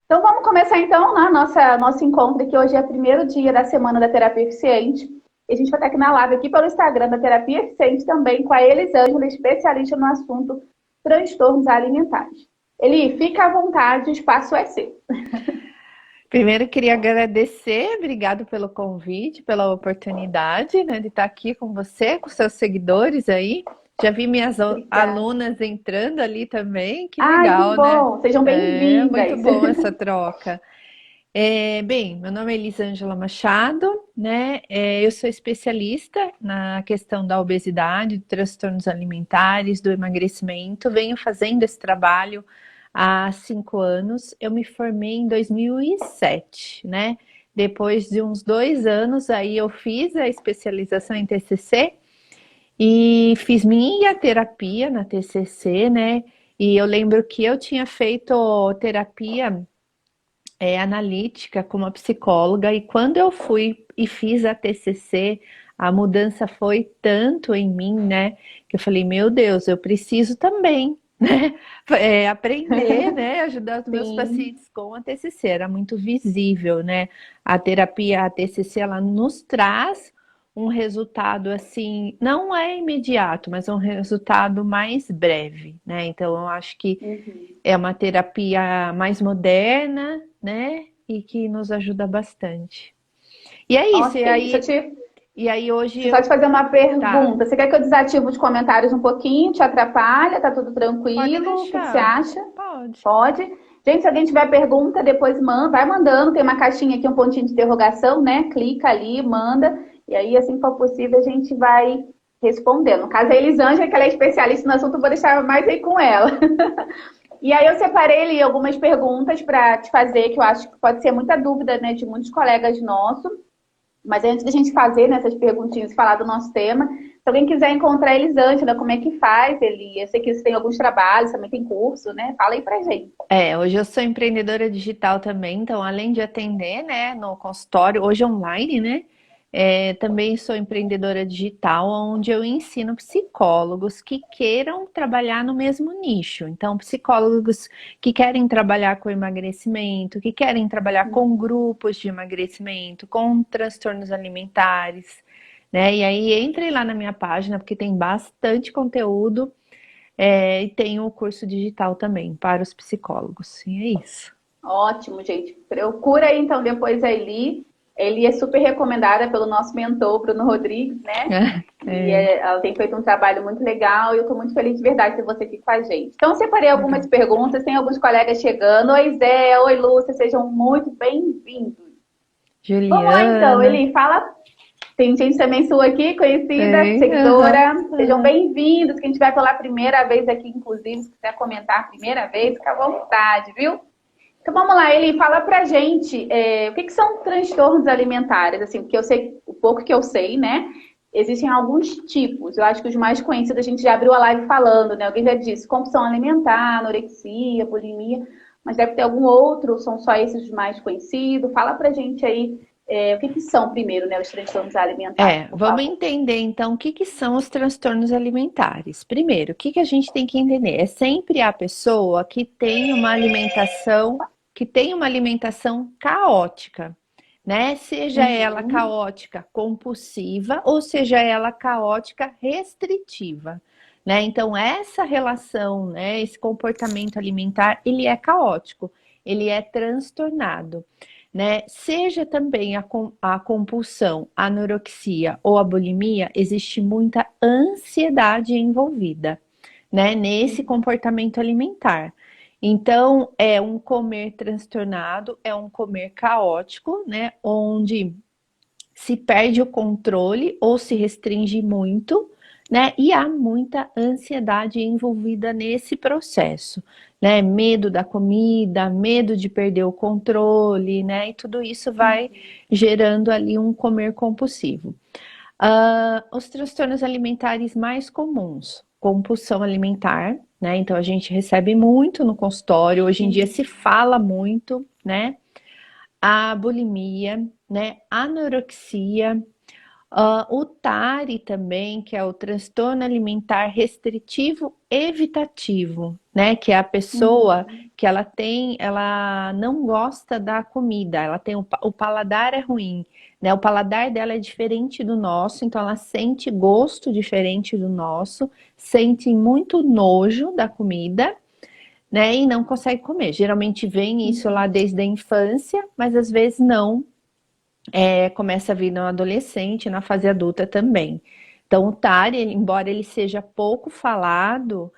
Então vamos começar então, né, nosso encontro que hoje é o primeiro dia da semana da terapia eficiente. E a gente vai estar aqui na live aqui pelo Instagram da terapia eficiente também com a Elisângela, especialista no assunto transtornos alimentares. Eli, fica à vontade, o espaço é seu. Primeiro, queria agradecer, obrigado pelo convite, pela oportunidade, né, de estar aqui com você, com seus seguidores aí. Já vi minhas Obrigada. alunas entrando ali também, que Ai, que legal, né? bom! Sejam É muito bem-vindas. bom essa troca. Bem, meu nome é Elisângela Machado, né? Eu sou especialista na questão da obesidade, de transtornos alimentares, do emagrecimento. Venho fazendo esse trabalho há 5 anos. Eu me formei em 2007, né? Depois de uns 2 anos, aí eu fiz a especialização em TCC e fiz minha terapia na TCC, né? E eu lembro que eu tinha feito terapia analítica com uma psicóloga e quando eu fui e fiz a TCC, a mudança foi tanto em mim, né, que eu falei, meu Deus, eu preciso também, né, aprender, né, ajudar os meus Sim, pacientes com a TCC, era muito visível, né, a terapia, a TCC, ela nos traz um resultado assim, não é imediato, mas um resultado mais breve, né, então eu acho que uhum. é uma terapia mais moderna, né? E que nos ajuda bastante. E é isso, Ok, e aí hoje deixa eu só te eu. fazer uma Tá, pergunta. Você quer que eu desative os comentários um pouquinho? Te atrapalha? Tá tudo pode tranquilo? O que você deixar. acha? Pode. Pode. Gente, se alguém tiver pergunta, depois manda, vai mandando. Tem uma caixinha aqui, um pontinho de interrogação, né? Clica ali, manda. E aí, assim que for possível, a gente vai respondendo. No caso, a Elisângela, que ela é especialista no assunto, eu vou deixar mais aí com ela. E aí eu separei ali algumas perguntas para te fazer, que eu acho que pode ser muita dúvida, né, de muitos colegas nossos. Mas antes da gente fazer nessas perguntinhas e falar do nosso tema, se alguém quiser encontrar a Elisângela, como é que faz, Eli? Eu sei que você tem alguns trabalhos, também tem curso, né? Fala aí pra gente. Hoje eu sou empreendedora digital também, então além de atender, né, no consultório, hoje online, né, também sou empreendedora digital, onde eu ensino psicólogos que queiram trabalhar no mesmo nicho. Então, psicólogos que querem trabalhar com emagrecimento, que querem trabalhar com grupos de emagrecimento, com transtornos alimentares, né? E aí entre lá na minha página, porque tem bastante conteúdo. E tem o curso digital também para os psicólogos. E é isso. Ótimo, gente. Procura aí então depois a Eli. Eli é super recomendada pelo nosso mentor, Bruno Rodrigues, né? E É, ela tem feito um trabalho muito legal e eu estou muito feliz de verdade ter você aqui com a gente. Então, eu separei algumas legal. perguntas, tem alguns colegas chegando. Oi, Zé, oi, Lúcia, sejam muito bem-vindos. Vamos lá então, Juliana, Eli, fala. Tem gente também sua aqui, conhecida, tem, aham, seguidora. Sejam aham. bem-vindos. Quem estiver pela primeira vez aqui, inclusive, se quiser comentar a primeira vez, fica à vontade, viu? Então vamos lá, Eli, fala pra gente o que são transtornos alimentares, assim, porque eu sei, o pouco que eu sei, né? Existem alguns tipos. Eu acho que os mais conhecidos a gente já abriu a live falando, né? Alguém já disse, compulsão alimentar, anorexia, bulimia, mas deve ter algum outro, são só esses os mais conhecidos. Fala pra gente aí o que são primeiro, né, os transtornos alimentares, por Vamos favor. entender então o que que são os transtornos alimentares. Primeiro, o que que a gente tem que entender? É sempre a pessoa que tem uma alimentação caótica, né? Seja ela Uhum. caótica compulsiva ou seja ela caótica restritiva, né? Então essa relação, né, esse comportamento alimentar, ele é caótico, ele é transtornado, né? Seja também a compulsão, a anorexia ou a bulimia, existe muita ansiedade envolvida, né, nesse comportamento alimentar. Então, é um comer transtornado, é um comer caótico, né, onde se perde o controle ou se restringe muito, né? E há muita ansiedade envolvida nesse processo, né? Medo da comida, medo de perder o controle, né? E tudo isso vai gerando ali um comer compulsivo. Os transtornos alimentares mais comuns, compulsão alimentar, né? Então a gente recebe muito no consultório, hoje em dia se fala muito, né? A bulimia, né? Anorexia, O TARI também, que é o transtorno alimentar restritivo evitativo, né? Que é a pessoa Uhum. que ela não gosta da comida, ela tem o paladar é ruim, né? O paladar dela é diferente do nosso, então ela sente gosto diferente do nosso, sente muito nojo da comida, né? E não consegue comer. Geralmente vem isso lá Uhum. desde a infância, mas às vezes não começa a vir no adolescente, na fase adulta também. Então, o TARI, embora ele seja pouco falado,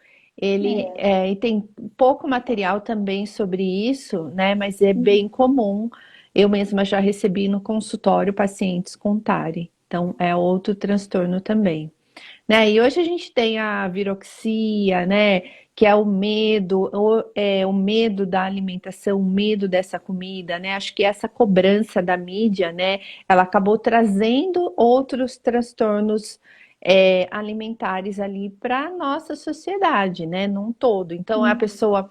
É. e tem pouco material também sobre isso, né? Mas é bem Uhum. comum. Eu mesma já recebi no consultório pacientes com TARI. Então, é outro transtorno também, né? E hoje a gente tem a viroxia, né? Que é o medo da alimentação, o medo dessa comida, né? Acho que essa cobrança da mídia, né? Ela acabou trazendo outros transtornos alimentares ali para a nossa sociedade, né? Num todo. Então, é a Uhum. pessoa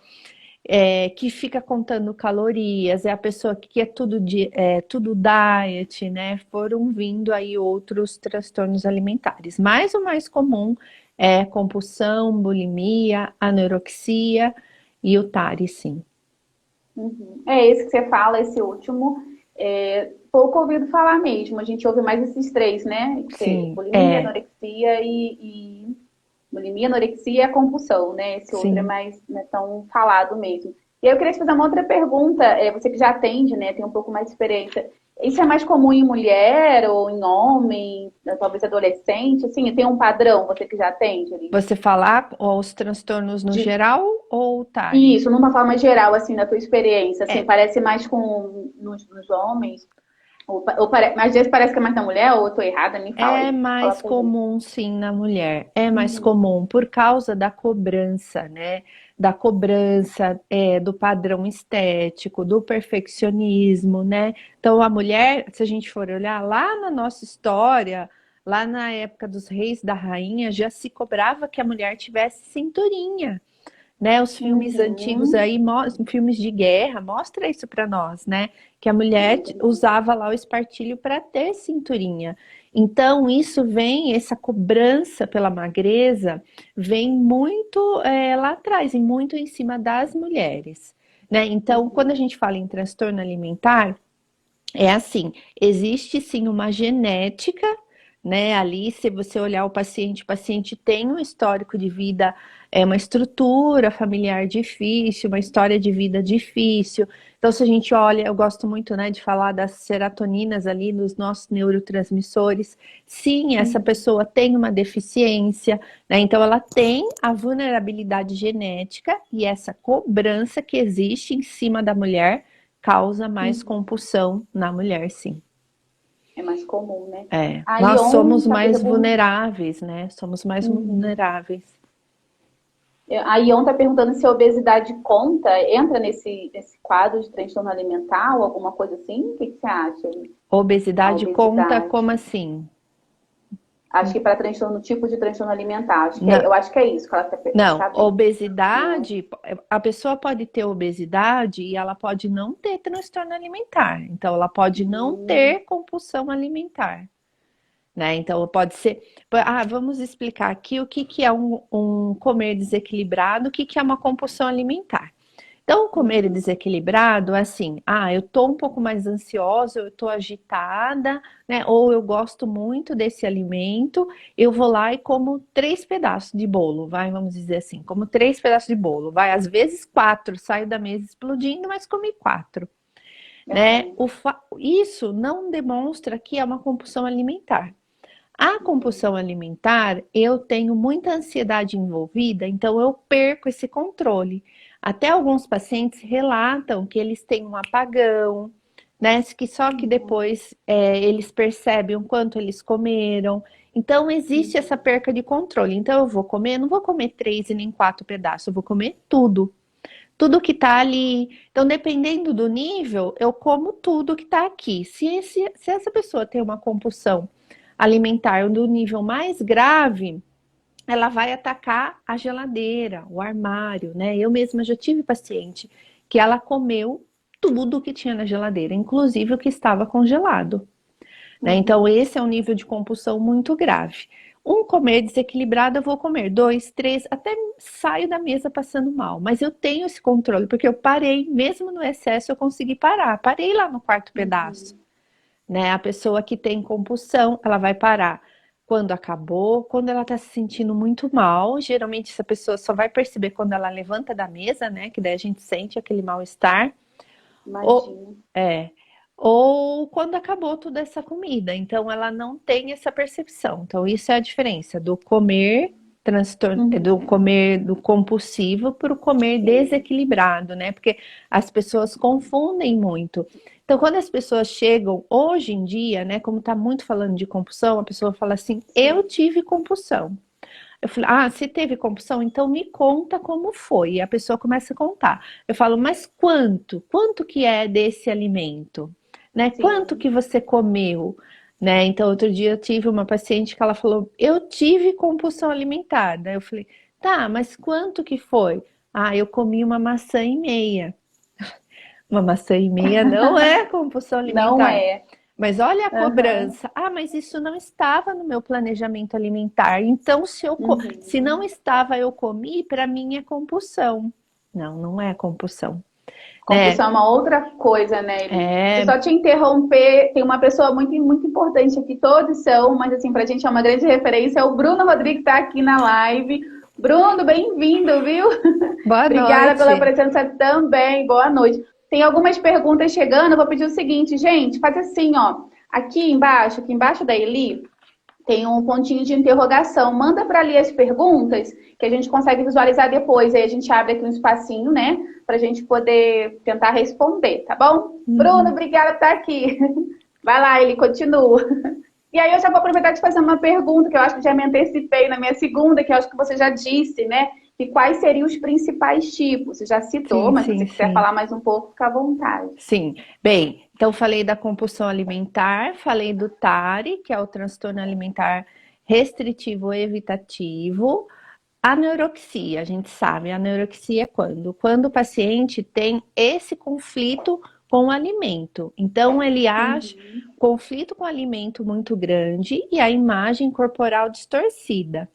que fica contando calorias, é a pessoa que quer tudo diet, né? Foram vindo aí outros transtornos alimentares. Mas o mais comum é compulsão, bulimia, anorexia e o TARI, sim. Uhum. É esse que você fala, esse último, pouco ouvido falar mesmo. A gente ouve mais esses três, né? Sim, Bulimia, anorexia bulimia, anorexia e a compulsão, né? Esse outro é sim. mais não é tão falado mesmo. E aí eu queria te fazer uma outra pergunta. Você que já atende, né? Tem um pouco mais de experiência. Isso é mais comum em mulher ou em homem, talvez adolescente? Assim, tem um padrão, você que já atende ali? Você falar os transtornos no De geral ou o TARI? isso, numa forma geral, assim, da tua experiência, assim, É, parece mais com nos homens, mas às vezes parece que é mais na mulher, ou eu tô errada, me fala É aí, fala mais pra gente. comum, sim, na mulher. É mais Uhum, comum por causa da cobrança, né? Da cobrança, do padrão estético, do perfeccionismo, né? Então, a mulher, se a gente for olhar lá na nossa história, lá na época dos reis da rainha, já se cobrava que a mulher tivesse cinturinha, né? Os filmes antigos uhum, aí, filmes de guerra, mostra isso para nós, né? Que a mulher é verdade. usava lá o espartilho para ter cinturinha. Então, isso vem, essa cobrança pela magreza, vem muito lá atrás, e muito em cima das mulheres, né? Então, quando a Uhum, gente fala em transtorno alimentar, é assim, existe sim uma genética, né? Ali, se você olhar o paciente tem um histórico de vida, uma estrutura familiar difícil, uma história de vida difícil. Então, se a gente olha, eu gosto muito, né, de falar das serotoninas ali nos nossos neurotransmissores. Sim, essa uhum, pessoa tem uma deficiência, né? Então, ela tem a vulnerabilidade genética e essa cobrança que existe em cima da mulher causa mais uhum. compulsão na mulher, sim. É mais comum, né? É, A nós Ion somos tá mais perguntando. vulneráveis, né? Somos mais vulneráveis. A Ion está perguntando se a obesidade conta, entra nesse quadro de transtorno alimentar ou alguma coisa assim? O que você acha? A Obesidade conta como obesidade. assim? Acho que para transtorno, tipo de transtorno alimentar. Na- eu acho que é isso que ela quer Não, saber. Não. obesidade, a pessoa pode ter obesidade e ela pode não ter transtorno alimentar. Então, ela pode não Hum, ter compulsão alimentar, né? Então, pode ser. Vamos explicar aqui o que que é um comer desequilibrado, o que que é uma compulsão alimentar. Então, comer uhum, desequilibrado é assim, eu tô um pouco mais ansiosa, eu tô agitada, né? Ou eu gosto muito desse alimento, eu vou lá e como 3 pedaços de bolo, vamos dizer assim, como 3 pedaços de bolo, às vezes 4, saio da mesa explodindo, mas comi 4, né? aham, Isso não demonstra que é uma compulsão alimentar. A compulsão entendi. alimentar, eu tenho muita ansiedade envolvida, então eu perco esse controle. Até alguns pacientes relatam que eles têm um apagão, né? Que só que Uhum, depois eles percebem o quanto eles comeram. Então existe essa uhum, perca de controle. Então eu vou comer, não vou comer 3 e nem 4 pedaços, eu vou comer tudo. Tudo que tá ali. Então, dependendo do nível, eu como tudo que tá aqui. Se essa pessoa tem uma compulsão alimentar do nível mais grave, ela vai atacar a geladeira, o armário, né? Eu mesma já tive paciente que ela comeu tudo que tinha na geladeira, inclusive o que estava congelado, né? Então, esse é um nível de compulsão muito grave. Um comer desequilibrado, eu vou comer 2, 3, até saio da mesa passando mal. Mas eu tenho esse controle, porque eu parei, mesmo no excesso, eu consegui parar. Parei lá no quarto pedaço, né? A pessoa que tem compulsão, ela vai parar quando acabou, quando ela tá se sentindo muito mal. Geralmente, essa pessoa só vai perceber quando ela levanta da mesa, né? Que daí a gente sente aquele mal-estar. Ou, Imagina. é, ou quando acabou toda essa comida. Então, ela não tem essa percepção. Então, isso é a diferença do comer do Uhum. comer do compulsivo para o comer Sim. desequilibrado, né? Porque as pessoas confundem muito. Então, quando as pessoas chegam hoje em dia, né, como está muito falando de compulsão, a pessoa fala assim: eu Sim. tive compulsão. Eu falei, ah, se teve compulsão, então me conta como foi. E a pessoa começa a contar. Eu falo, mas quanto? Quanto que é desse alimento? Né? Quanto Sim. que você comeu? Né? Então, outro dia eu tive uma paciente que ela falou, eu tive compulsão alimentar. Daí eu falei, tá, mas quanto que foi? Ah, eu comi uma maçã e meia. Uma maçã e meia não é compulsão Não alimentar. é. Mas olha a Aham. cobrança. Ah, mas isso não estava no meu planejamento alimentar. Então, se não Uhum. estava, eu comi, para mim é compulsão. Não, não é compulsão, né? Compulsão é uma outra coisa, né, Eli? Se É, só te interromper, tem uma pessoa muito, muito importante aqui, todos são, mas assim, pra gente é uma grande referência, é o Bruno Rodrigues que tá aqui na live. Bruno, bem-vindo, viu? boa Obrigada pela noite. presença também, boa noite. Tem algumas perguntas chegando, eu vou pedir o seguinte, gente, faz assim, ó, aqui embaixo da Eli, tem um pontinho de interrogação. Manda para ali as perguntas que a gente consegue visualizar depois. Aí a gente abre aqui um espacinho, né? Para a gente poder tentar responder, tá bom? Bruno, Uhum. obrigada por estar aqui. Vai lá, ele continua. E aí eu já vou aproveitar de fazer uma pergunta que eu acho que já me antecipei na minha segunda, que eu acho que você já disse, né? E quais seriam os principais tipos? Você já citou, Sim, mas se sim, você quiser sim. falar mais um pouco, fica à vontade. Sim. Bem, então falei da compulsão alimentar, falei do TARI, que é o transtorno alimentar restritivo evitativo. Anorexia, a gente sabe, a anorexia é quando? Quando o paciente tem esse conflito com o alimento. Então, ele acha Uhum. conflito com o alimento muito grande e a imagem corporal distorcida,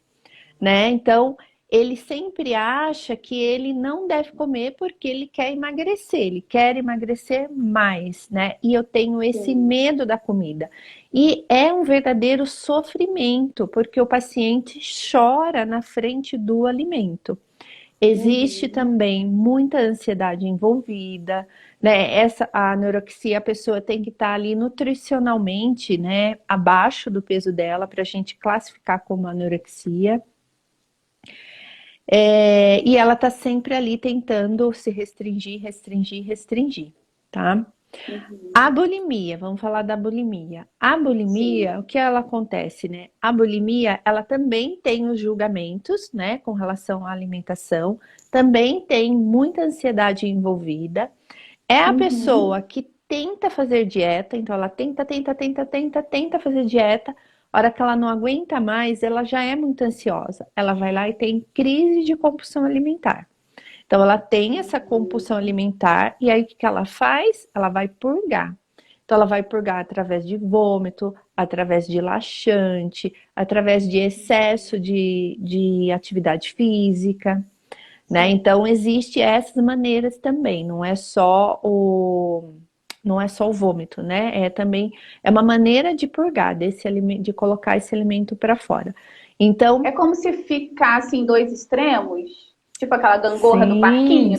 né? Então, ele sempre acha que ele não deve comer porque ele quer emagrecer mais, né? E eu tenho esse Sim. medo da comida. E é um verdadeiro sofrimento, porque o paciente chora na frente do alimento. Existe Uhum. também muita ansiedade envolvida, né? A anorexia, a pessoa tem que estar ali nutricionalmente, né, abaixo do peso dela para a gente classificar como anorexia. E ela tá sempre ali tentando se restringir, restringir, restringir, tá? A Uhum. bulimia, vamos falar da bulimia. A bulimia, Sim. o que ela acontece, né? A bulimia, ela também tem os julgamentos, né, com relação à alimentação, também tem muita ansiedade envolvida. É a pessoa Uhum. que tenta fazer dieta, então ela tenta, tenta, tenta, tenta, tenta fazer dieta. A hora que ela não aguenta mais, ela já é muito ansiosa. Ela vai lá e tem crise de compulsão alimentar. Então ela tem essa compulsão Uhum. alimentar e aí o que que ela faz? Ela vai purgar. Então ela vai purgar através de vômito, através de laxante, através de excesso de atividade física, né? Sim. Então existe essas maneiras também, não é só o vômito, né? É também é uma maneira de purgar desse alimento, de colocar esse alimento para fora. É Então, como se ficasse em dois extremos, tipo aquela gangorra do sim, parquinho,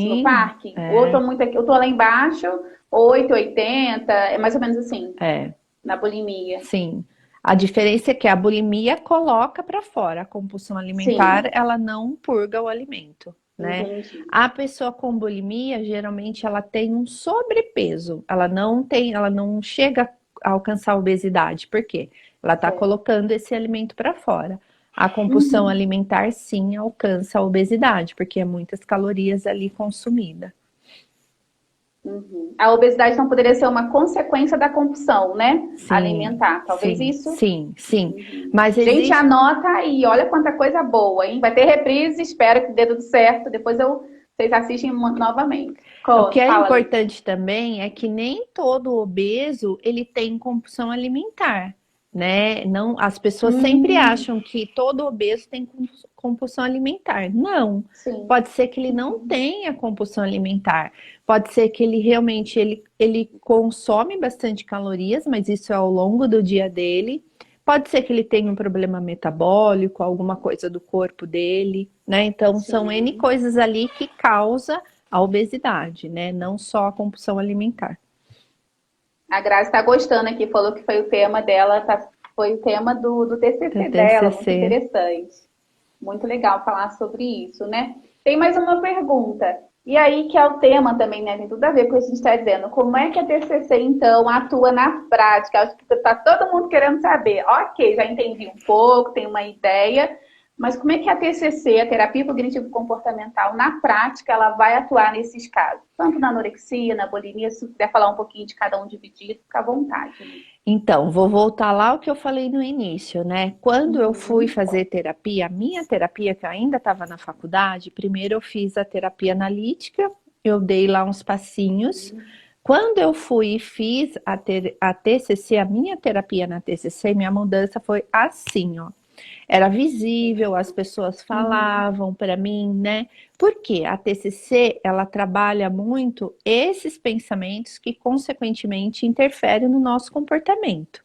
no sim, parque. Ou eu tô muito aqui, eu tô lá embaixo, 8, 80, é mais ou menos assim, é, na bulimia. sim. A diferença é que a bulimia coloca para fora, a compulsão alimentar, Sim, ela não purga o alimento, né? entendi. A pessoa com bulimia, geralmente ela tem um sobrepeso, ela não chega a alcançar a obesidade, por quê? Ela está Certo. colocando esse alimento para fora. A compulsão Uhum. alimentar, sim, alcança a obesidade, porque é muitas calorias ali consumidas. Uhum. A obesidade não poderia ser uma consequência da compulsão, né? Sim, Alimentar, talvez sim, isso. sim, sim. Uhum. Mas Gente, existe. anota aí, olha quanta coisa boa, hein? Vai ter reprise, espero que dê tudo certo. Depois eu vocês assistem novamente. O que é Fala, Lê. importante também é que nem todo obeso ele tem compulsão alimentar, né? Não, as pessoas sempre Hum, acham que todo obeso tem compulsão alimentar. Não. sim. Pode ser que ele não tenha compulsão alimentar. Pode ser que ele realmente ele consome bastante calorias, mas isso é ao longo do dia dele. Pode ser que ele tenha um problema metabólico, alguma coisa do corpo dele, né? Então são N Sim. coisas ali que causa a obesidade, né? Não só a compulsão alimentar. A Grazi está gostando aqui, falou que foi o tema dela, foi o tema do Do TCC dela, muito TCC. interessante. Muito legal falar sobre isso, né? Tem mais uma pergunta. E aí, que é o tema também, né? Tem tudo a ver com o que a gente está dizendo. Como é que a TCC, então, atua na prática? Acho que está todo mundo querendo saber. Ok, já entendi um pouco, tem uma ideia, mas como é que a TCC, a terapia cognitivo-comportamental, na prática, ela vai atuar nesses casos? Tanto na anorexia, na bulimia, se puder falar um pouquinho de cada um dividido, fica à vontade. Então, vou voltar lá ao que eu falei no início, né? Quando eu fui Uhum. fazer terapia, a minha terapia, que eu ainda estava na faculdade, primeiro eu fiz a terapia analítica, eu dei lá uns passinhos. Quando eu fui e fiz a TCC, a minha terapia na TCC, minha mudança foi assim, ó. Era visível, as pessoas Uhum. falavam para mim, né? Porque a TCC, ela trabalha muito esses pensamentos que, consequentemente, interferem no nosso comportamento.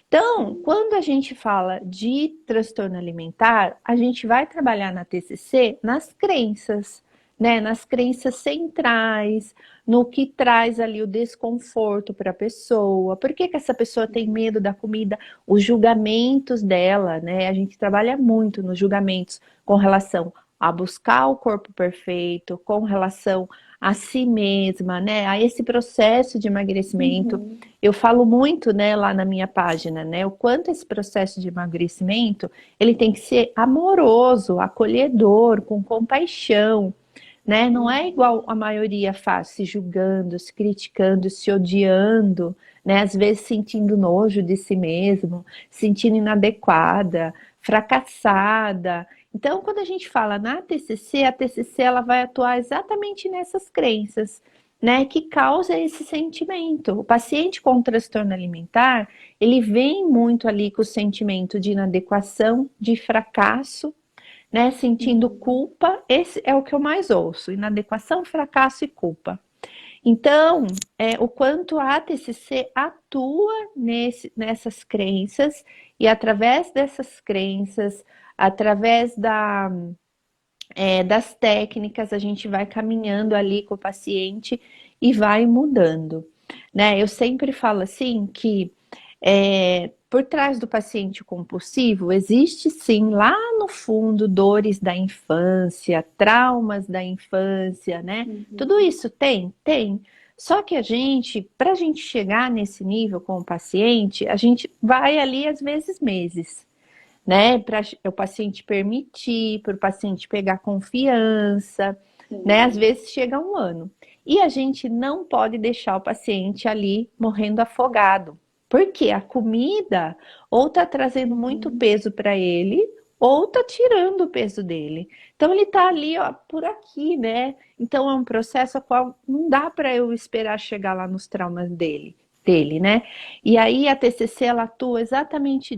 Então, Sim. quando a gente fala de transtorno alimentar, a gente vai trabalhar na TCC nas crenças, né? Nas crenças centrais, no que traz ali o desconforto para a pessoa. Por que que essa pessoa tem medo da comida? Os julgamentos dela, né? A gente trabalha muito nos julgamentos com relação a buscar o corpo perfeito, com relação a si mesma, né? A esse processo de emagrecimento. Uhum. Eu falo muito, né, lá na minha página, né, o quanto esse processo de emagrecimento, ele tem que ser amoroso, acolhedor, com compaixão, né? Não é Uhum. igual a maioria faz, se julgando, se criticando, se odiando, né? Às vezes sentindo nojo de si mesmo, sentindo inadequada, fracassada. Então, quando a gente fala na TCC, a TCC ela vai atuar exatamente nessas crenças, né, que causa esse sentimento. O paciente com transtorno alimentar, ele vem muito ali com o sentimento de inadequação, de fracasso, né, sentindo Uhum. culpa. Esse é o que eu mais ouço: inadequação, fracasso e culpa. Então, o quanto a TCC atua nessas crenças, e através dessas crenças, através das técnicas, a gente vai caminhando ali com o paciente e vai mudando, né? Eu sempre falo assim que por trás do paciente compulsivo existe sim lá no fundo dores da infância, traumas da infância, né? Tudo Uhum. isso tem, tem. Só que para a gente chegar nesse nível com o paciente, a gente vai ali às vezes meses, né? Para o paciente permitir, para o paciente pegar confiança, né? Às Sim. vezes chega um ano. E a gente não pode deixar o paciente ali morrendo afogado. Porque a comida ou está trazendo muito Uhum. peso para ele, ou está tirando o peso dele. Então ele está ali, ó, por aqui, né? Então é um processo a qual não dá para eu esperar chegar lá nos traumas dele, né? E aí a TCC ela atua exatamente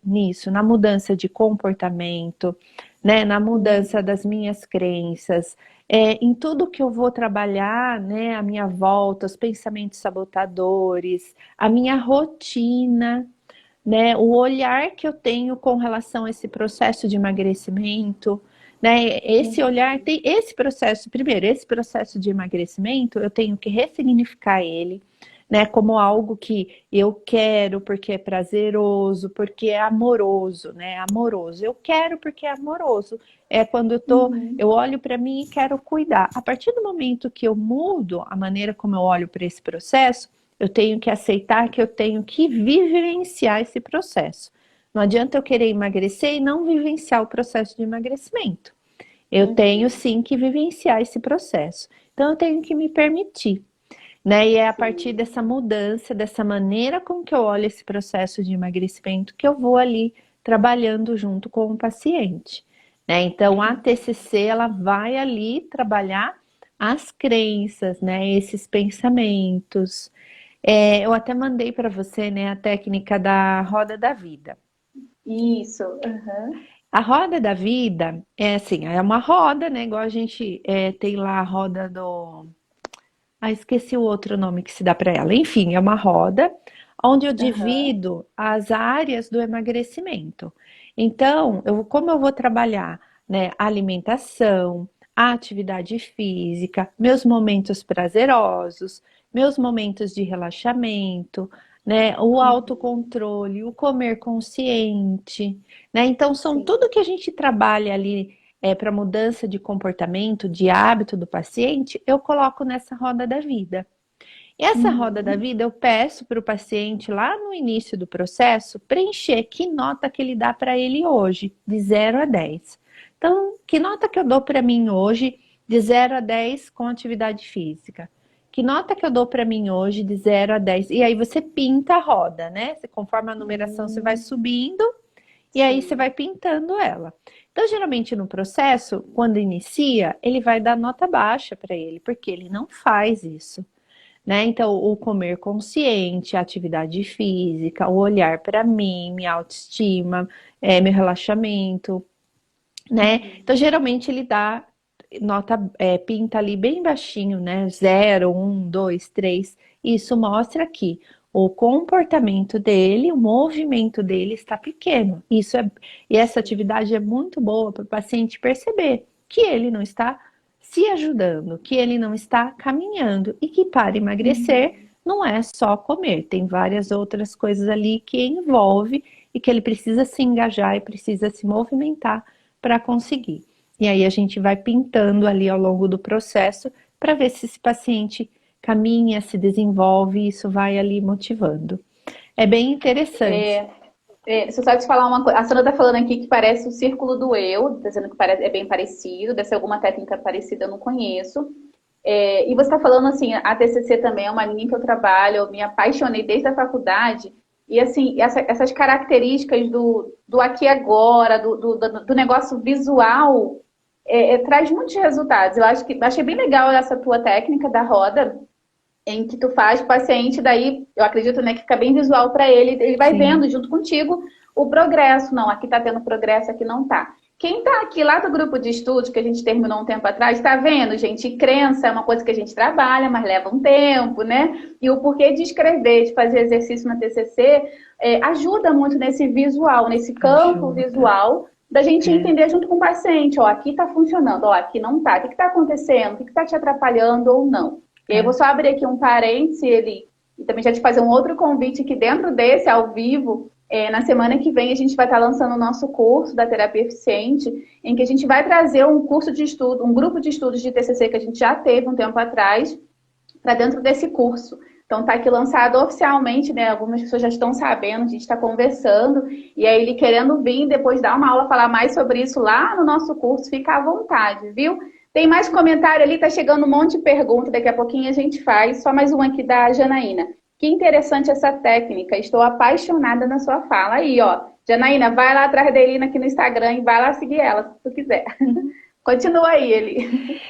nisso, na mudança de comportamento, né, na mudança Uhum. das minhas crenças, em tudo que eu vou trabalhar, né, a minha volta, os pensamentos sabotadores, a minha rotina, né, o olhar que eu tenho com relação a esse processo de emagrecimento, né, esse olhar Uhum. tem esse processo, primeiro, esse processo de emagrecimento, eu tenho que ressignificar ele, né, como algo que eu quero porque é prazeroso, porque é amoroso, né, amoroso. Eu quero porque é amoroso. É quando eu Uhum. olho para mim e quero cuidar. A partir do momento que eu mudo a maneira como eu olho para esse processo, eu tenho que aceitar que eu tenho que vivenciar esse processo. Não adianta eu querer emagrecer e não vivenciar o processo de emagrecimento. Eu tenho Uhum. sim que vivenciar esse processo. Então eu tenho que me permitir, né? E é a partir Sim. dessa mudança, dessa maneira com que eu olho esse processo de emagrecimento, que eu vou ali trabalhando junto com o paciente. né? Então, a TCC, ela vai ali trabalhar as crenças, né? Esses pensamentos. Eu até mandei para você, né, a técnica da roda da vida. Isso. Aham. A roda da vida é assim, é uma roda, né? Igual a gente tem lá a roda do. Ah, esqueci o outro nome que se dá para ela. Enfim, é uma roda onde eu Aham. divido as áreas do emagrecimento. Então, como eu vou trabalhar, né, a alimentação, a atividade física, meus momentos prazerosos, meus momentos de relaxamento, né, o Uhum. autocontrole, o comer consciente, né? Então, são tudo Sim. que a gente trabalha ali para mudança de comportamento, de hábito do paciente, eu coloco nessa roda da vida. E essa roda da Uhum. vida, eu peço para o paciente, lá no início do processo, preencher que nota que ele dá para ele hoje, de 0 a 10. Então, que nota que eu dou para mim hoje, de 0 a 10, com atividade física? Que nota que eu dou para mim hoje, de 0 a 10? E aí você pinta a roda, né? Conforme a numeração você vai Uhum. subindo, e aí você vai Sim. pintando ela. Então, geralmente no processo, quando inicia, ele vai dar nota baixa para ele, porque ele não faz isso, né? Então, o comer consciente, a atividade física, o olhar para mim, minha autoestima, meu relaxamento, né? Então, Uhum. geralmente ele dá nota, pinta ali bem baixinho, né? 0, 1, 2, 3. Isso mostra que o comportamento dele, o movimento dele está pequeno. E essa Sim. atividade é muito boa para o paciente perceber que ele não está se ajudando, que ele não está caminhando e que para emagrecer Uhum. não é só comer, tem várias outras coisas ali que envolve e que ele precisa se engajar e precisa se movimentar para conseguir. E aí a gente vai pintando ali ao longo do processo para ver se esse paciente caminha, se desenvolve, e isso vai ali motivando. É bem interessante. É, deixa eu só te falar uma coisa. A Sandra tá falando aqui que parece o círculo do eu, tá dizendo que parece, é bem parecido, deve ser alguma técnica parecida, eu não conheço. E você está falando assim, a TCC também é uma linha que eu trabalho, eu me apaixonei desde a faculdade. E assim, essas características do aqui e agora, do negócio visual, traz muitos resultados. Achei bem legal essa tua técnica da roda, em que tu faz o paciente, daí eu acredito, né, que fica bem visual para ele, ele vai Sim, vendo junto contigo o progresso. Não, aqui tá tendo progresso, aqui não tá. Quem tá aqui lá do grupo de estudo que a gente terminou um tempo atrás, tá vendo, gente? E crença é uma coisa que a gente trabalha, mas leva um tempo, né? E o porquê de escrever, de fazer exercício na TCC, ajuda muito nesse visual, nesse campo ajuda. visual, da gente É, entender junto com o paciente, ó, aqui tá funcionando, ó, aqui não tá. O que que tá acontecendo? O que que tá te atrapalhando ou não? E aí eu vou é. só abrir aqui um parênteses e também já te fazer um outro convite que dentro desse, ao vivo, na semana que vem a gente vai estar lançando o nosso curso da terapia eficiente, em que a gente vai trazer um curso de estudo, um grupo de estudos de TCC que a gente já teve um tempo atrás, para dentro desse curso. Então está aqui lançado oficialmente, né? Algumas pessoas já estão sabendo, a gente está conversando, e aí ele querendo vir depois dar uma aula, falar mais sobre isso lá no nosso curso, fica à vontade, viu? Tem mais comentário ali, tá chegando um monte de perguntas, daqui a pouquinho a gente faz. Só mais uma aqui da Janaína. Que interessante essa técnica, estou apaixonada na sua fala. Aí, ó. Janaína, vai lá atrás da Elina aqui no Instagram e vai lá seguir ela, se tu quiser. Continua aí, Eli.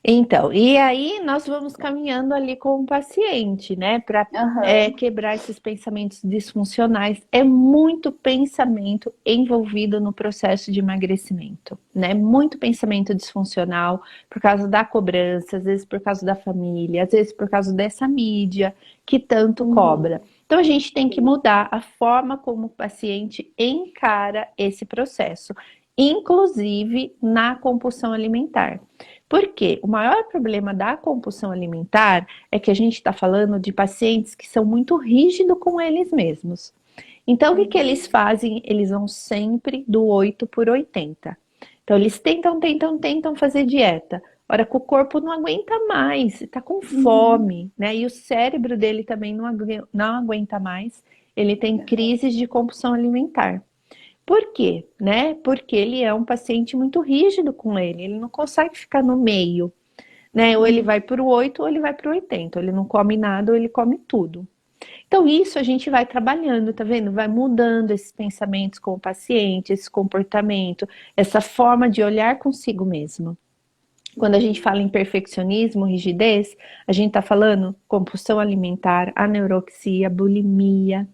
Então, e aí nós vamos caminhando ali com o paciente, né, para Aham. quebrar esses pensamentos disfuncionais. É muito pensamento envolvido no processo de emagrecimento, né? Muito pensamento disfuncional por causa da cobrança, às vezes por causa da família, às vezes por causa dessa mídia que tanto cobra. Uhum. Então a gente tem que Sim. mudar a forma como o paciente encara esse processo, inclusive na compulsão alimentar. Porque o maior problema da compulsão alimentar é que a gente está falando de pacientes que são muito rígidos com eles mesmos. Então, o que que eles Uhum. fazem? Eles vão sempre do 8 por 80. Então, eles tentam fazer dieta. Hora que o corpo não aguenta mais, está com Uhum. fome, né? E o cérebro dele também não aguenta mais. Ele tem Aham. crises de compulsão alimentar. Por quê? Né? Porque ele é um paciente muito rígido com ele não consegue ficar no meio, né? Ou ele vai Uhum. para o 8 ou ele vai para o 80, ele não come nada ou ele come tudo. Então, isso a gente vai trabalhando, tá vendo? Vai mudando esses pensamentos com o paciente, esse comportamento, essa forma de olhar consigo mesmo. Quando a gente fala em perfeccionismo, rigidez, a gente está falando compulsão alimentar, anorexia, bulimia,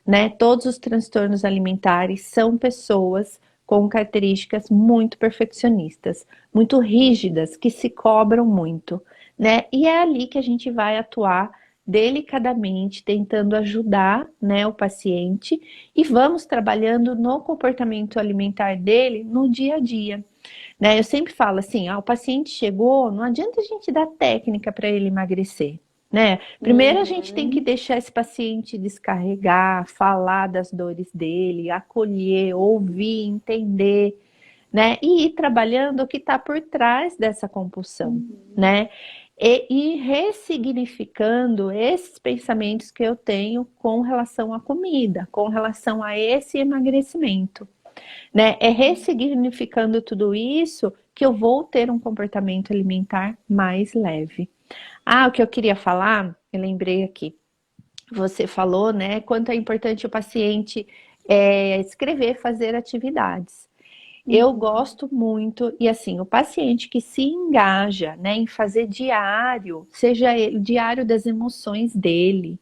né? Todos os transtornos alimentares são pessoas com características muito perfeccionistas, muito rígidas, que se cobram muito, né? E é ali que a gente vai atuar delicadamente, tentando ajudar, né, o paciente e vamos trabalhando no comportamento alimentar dele no dia a dia. Né? Eu sempre falo assim, o paciente chegou, não adianta a gente dar técnica para ele emagrecer, né? Primeiro a gente tem que Uhum. deixar esse paciente descarregar, falar das dores dele, acolher, ouvir, entender, né? E ir trabalhando o que está por trás dessa compulsão, Uhum. né? E ressignificando esses pensamentos que eu tenho com relação à comida, com relação a esse emagrecimento, né? É ressignificando tudo isso que eu vou ter um comportamento alimentar mais leve. O que eu queria falar, eu lembrei aqui. Você falou, né, quanto é importante o paciente escrever, fazer atividades. Eu Uhum. gosto muito, e assim, o paciente que se engaja, né, em fazer diário, seja ele, diário das emoções dele,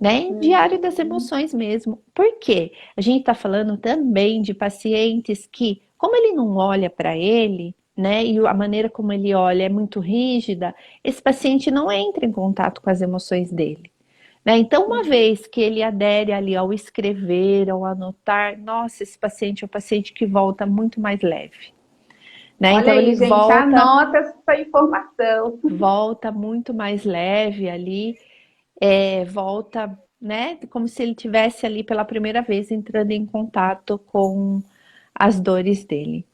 né? Diário das Uhum. emoções mesmo. Por quê? A gente está falando também de pacientes que, como ele não olha para ele, né? E a maneira como ele olha é muito rígida, esse paciente não entra em contato com as emoções dele. Né? Então, uma Uhum. vez que ele adere ali ao escrever, ao anotar, nossa, esse paciente é um paciente que volta muito mais leve. Né? Olha Então, ele aí, gente, volta, anota essa informação. volta muito mais leve ali, volta, né, como se ele tivesse ali pela primeira vez entrando em contato com as dores dele.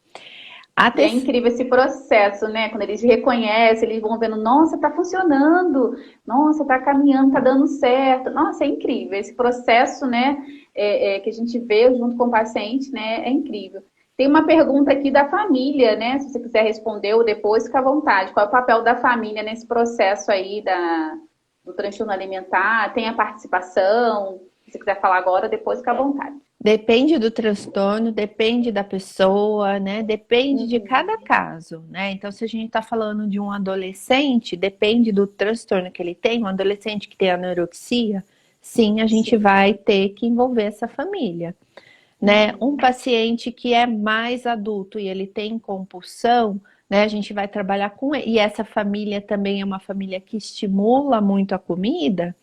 E é Até incrível esse processo, né? Quando eles reconhecem, eles vão vendo, nossa, tá funcionando, nossa, tá caminhando, tá dando certo. Nossa, é incrível. Esse processo, né, que a gente vê junto com o paciente, né, é incrível. Tem uma pergunta aqui da família, né? Se você quiser responder ou depois, fica à vontade. Qual é o papel da família nesse processo aí do transtorno alimentar? Tem a participação? Se você quiser falar agora, depois fica à vontade. depende do transtorno, depende da pessoa, né? Depende de cada Uhum. caso, né? Então, se a gente está falando de um adolescente, depende do transtorno que ele tem, um adolescente que tem anorexia, sim, a gente Sim. vai ter que envolver essa família. Né? Um Uhum. paciente que é mais adulto e ele tem compulsão, né? A gente vai trabalhar com ele. E essa família também é uma família que estimula muito a comida,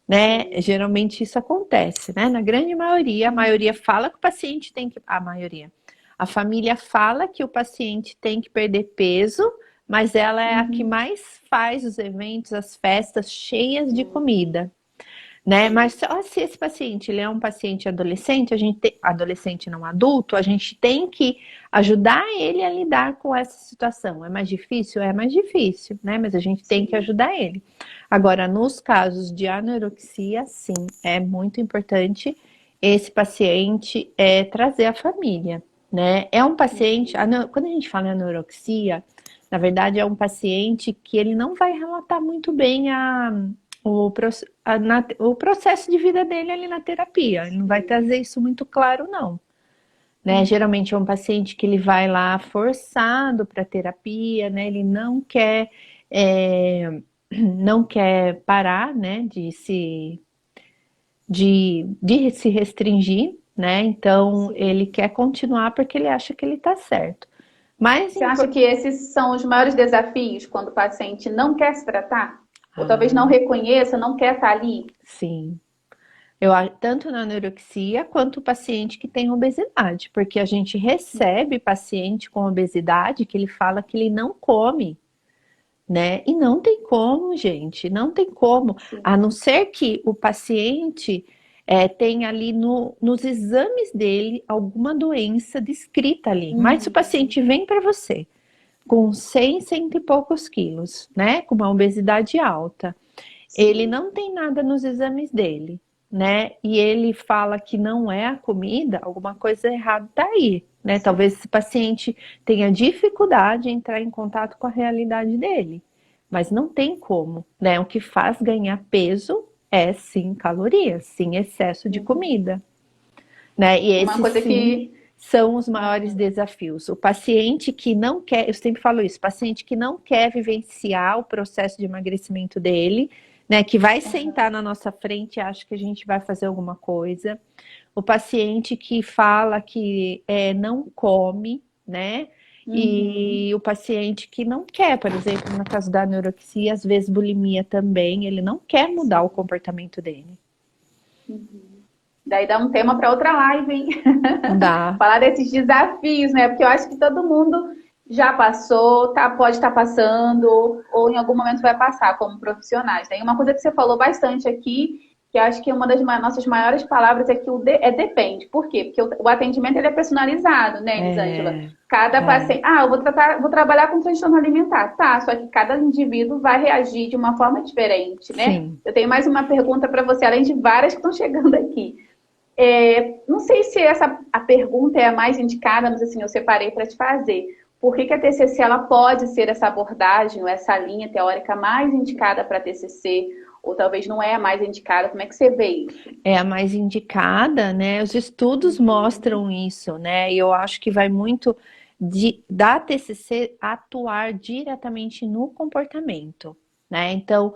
né? Sim. Geralmente isso acontece, né? Na grande maioria, a maioria Uhum. fala que o paciente tem que. A maioria. A família fala que o paciente tem que perder peso, mas ela é a que Uhum. mais faz os eventos, as festas cheias de Uhum. comida, né? Mas Sim. só se esse paciente ele é um paciente adolescente, adolescente não adulto, a gente tem que ajudar ele a lidar com essa situação. É mais difícil? É mais difícil, né? Mas a gente tem que Sim. ajudar ele. Agora, nos casos de anorexia, sim, é muito importante esse paciente trazer a família, né? É um paciente, Uhum. quando a gente fala em anorexia, na verdade é um paciente que ele não vai relatar muito bem o, o processo de vida dele ali na terapia. Ele não vai Sim. trazer isso muito claro, não. Né? Uhum. Geralmente é um paciente que ele vai lá forçado para terapia, né? Ele não quer parar, né? De se restringir, né? Então Sim. ele quer continuar porque ele acha que ele está certo. Mas Você acha que esses são os maiores desafios quando o paciente não quer se tratar? Ou talvez não ah, reconheça, não quer estar ali? sim. Tanto na anorexia quanto o paciente que tem obesidade, porque a gente recebe paciente com obesidade que ele fala que ele não come, né? E não tem como, gente, não tem como, a Sim. não ser que o paciente tenha ali nos exames dele alguma doença descrita ali. Mas se o Uhum. paciente vem para você com 100, cento e poucos quilos, né? Com uma obesidade alta, ele Sim. não tem nada nos exames dele, né? E ele fala que não é a comida, alguma coisa errada tá aí, né? Sim. Talvez esse paciente tenha dificuldade em entrar em contato com a realidade dele, mas não tem como, né? O que faz ganhar peso é sim calorias, sim excesso de comida, né? E Uma esses coisa sim que são os maiores desafios. O paciente que não quer, eu sempre falo isso, paciente que não quer vivenciar o processo de emagrecimento dele, né? Que vai sentar na nossa frente e acha que a gente vai fazer alguma coisa. O paciente que fala que não come, né? Uhum. E o paciente que não quer, por exemplo, no caso da anorexia, às vezes bulimia também, ele não quer mudar o Sim. comportamento dele. Daí dá um tema para outra live, hein? Dá. Falar desses desafios, né? Porque eu acho que todo mundo já passou, tá, pode estar passando, ou em algum momento vai passar como profissionais. Tem uma coisa que você falou bastante aqui, que eu acho que uma das nossas maiores palavras é que depende. Por quê? Porque o atendimento ele é personalizado, né, Elisângela? É, Cada é, paciente. Ah, vou trabalhar com transtorno alimentar. Tá, só que cada indivíduo vai reagir de uma forma diferente, né? sim. Eu tenho mais uma pergunta para você, além de várias que estão chegando aqui. Não sei se a pergunta é a mais indicada, mas assim, eu separei para te fazer. Por que a TCC ela pode ser essa abordagem ou essa linha teórica mais indicada para a TCC? Ou talvez não é a mais indicada? Como é que você vê isso? É a mais indicada, né? Os estudos mostram isso, né? E eu acho que vai muito da TCC atuar diretamente no comportamento, né? Então,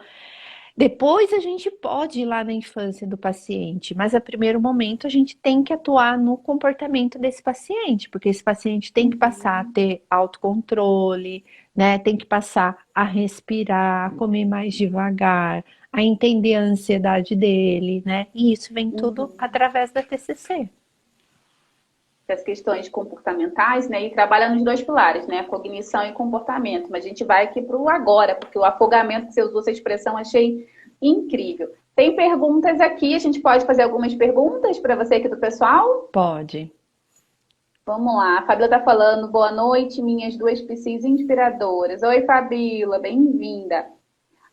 depois a gente pode ir lá na infância do paciente, mas a primeiro momento a gente tem que atuar no comportamento desse paciente, porque esse paciente tem que passar a ter autocontrole, né? Tem que passar a respirar, a comer mais devagar, a entender a ansiedade dele, né? E isso vem tudo através da TCC. As questões comportamentais, né? E trabalha nos dois pilares, né? Cognição e comportamento. Mas a gente vai aqui para o agora, porque o afogamento que você usou essa expressão, achei incrível. Tem perguntas aqui, a gente pode fazer algumas perguntas para você aqui do pessoal? Pode. Vamos lá, a Fabíola está falando, boa noite, minhas duas psis inspiradoras. Oi, Fabíola, bem-vinda.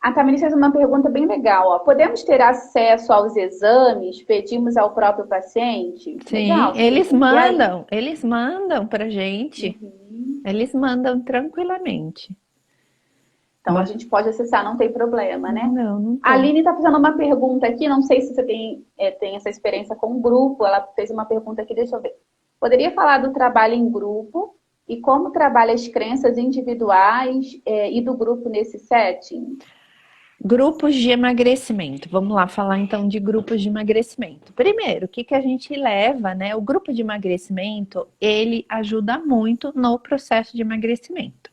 A Tamiris fez uma pergunta bem legal, ó. Podemos ter acesso aos exames? Pedimos ao próprio paciente? Sim, Legal essa pergunta. E aí? eles mandam pra gente. Uhum. Eles mandam tranquilamente. Então a gente pode acessar, não tem problema, né? Não, não A tem. Aline está fazendo uma pergunta aqui, não sei se você tem essa experiência com o grupo, ela fez uma pergunta aqui, deixa eu ver. Poderia falar do trabalho em grupo e como trabalha as crenças individuais e do grupo nesse setting? Grupos de emagrecimento. Vamos lá falar então de grupos de emagrecimento. Primeiro, o que que a gente leva, né? O grupo de emagrecimento, ele ajuda muito no processo de emagrecimento.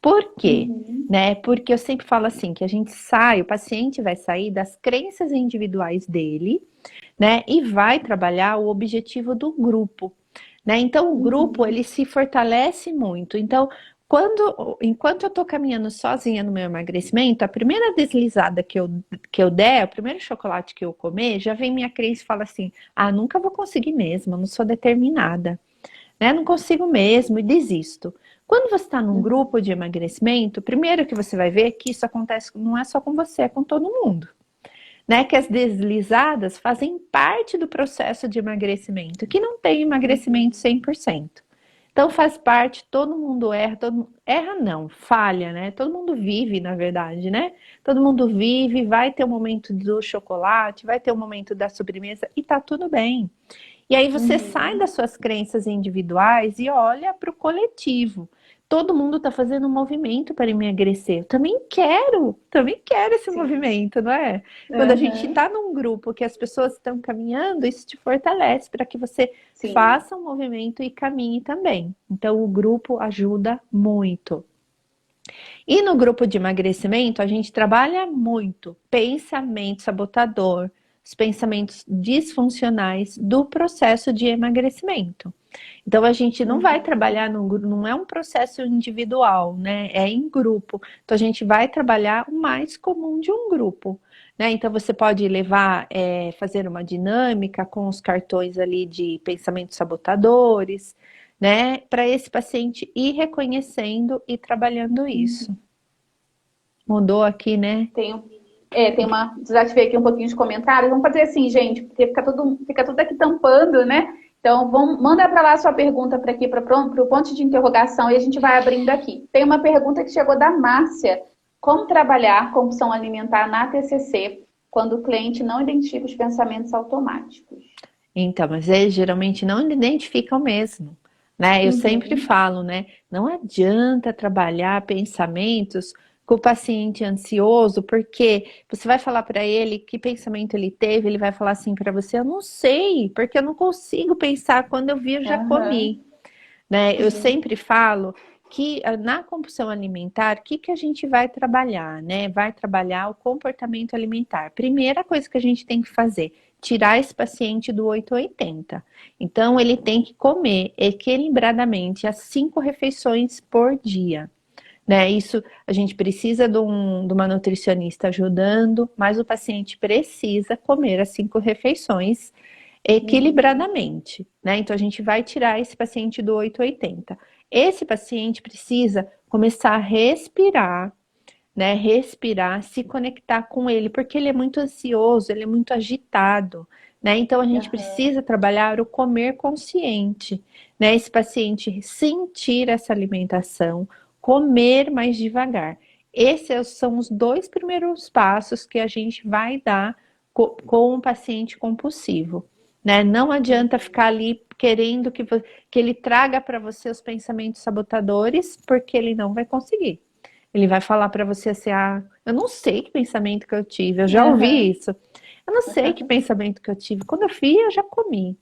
Por quê? Uhum, Né? Porque eu sempre falo assim, que a gente sai, o paciente vai sair das crenças individuais dele, né? E vai trabalhar o objetivo do grupo, né? Então o grupo uhum, ele se fortalece muito. Então, enquanto eu tô caminhando sozinha no meu emagrecimento, a primeira deslizada que eu der, o primeiro chocolate que eu comer, já vem minha crença e fala assim: "Ah, nunca vou conseguir mesmo, eu não sou determinada, né? Não consigo mesmo e desisto". Quando você está num uhum. grupo de emagrecimento, primeiro que você vai ver que isso acontece não é só com você, é com todo mundo, né? Que as deslizadas fazem parte do processo de emagrecimento, que não tem emagrecimento 100%. Então faz parte, todo mundo erra, erra não, falha, né? Todo mundo vive, na verdade, né? Todo mundo vive, vai ter o momento do chocolate, vai ter o momento da sobremesa e tá tudo bem. E aí você sai Uhum. das suas crenças individuais e olha para o coletivo. Todo mundo está fazendo um movimento para emagrecer. Eu também quero esse Sim. movimento, não é? Quando a gente Uhum. está num grupo que as pessoas estão caminhando, isso te fortalece para que você Sim. faça um movimento e caminhe também. Então, o grupo ajuda muito. E no grupo de emagrecimento, a gente trabalha muito pensamento sabotador, os pensamentos disfuncionais do processo de emagrecimento. Então a gente não vai Uhum. trabalhar no grupo, não é um processo individual, né? É em grupo. Então a gente vai trabalhar o mais comum de um grupo. Né? Então você pode levar, fazer uma dinâmica com os cartões ali de pensamentos sabotadores, né? Para esse paciente ir reconhecendo e trabalhando isso. Mudou aqui, né? Desativei aqui um pouquinho os comentários. Vamos fazer assim, gente, porque fica tudo aqui tampando, né? Então, manda para lá a sua pergunta para aqui, para o ponto de interrogação, e a gente vai abrindo aqui. Tem uma pergunta que chegou da Márcia. Como trabalhar compulsão alimentar na TCC? quando o cliente não identifica os pensamentos automáticos. Então, mas eles geralmente não identificam mesmo, né? Eu sempre Uhum. falo, né? Não adianta trabalhar pensamentos com o paciente ansioso, porque você vai falar para ele que pensamento ele teve, ele vai falar assim para você, eu não sei, porque eu não consigo pensar, quando eu vi eu já comi, Aham. né? Eu Sim. sempre falo que na compulsão alimentar, o que que a gente vai trabalhar, né? Vai trabalhar o comportamento alimentar. Primeira coisa que a gente tem que fazer, tirar esse paciente do 880. Então, ele tem que comer equilibradamente as 5 refeições por dia. Né? Isso a gente precisa de uma nutricionista ajudando, mas o paciente precisa comer as 5 refeições Uhum. equilibradamente, né? Então a gente vai tirar esse paciente do 880. Esse paciente precisa começar a respirar, né? Respirar, se conectar com ele, porque ele é muito ansioso, ele é muito agitado, né? Então a gente Aham. precisa trabalhar o comer consciente, né? Esse paciente sentir essa alimentação, comer mais devagar. Esses são os 2 primeiros passos que a gente vai dar com o paciente compulsivo, né? Não adianta ficar ali querendo que ele traga para você os pensamentos sabotadores, porque ele não vai conseguir. Ele vai falar para você assim: ah, eu não sei que pensamento que eu tive, eu já ouvi Aham. isso. Eu não sei que pensamento que eu tive. Quando eu vi, eu já comi,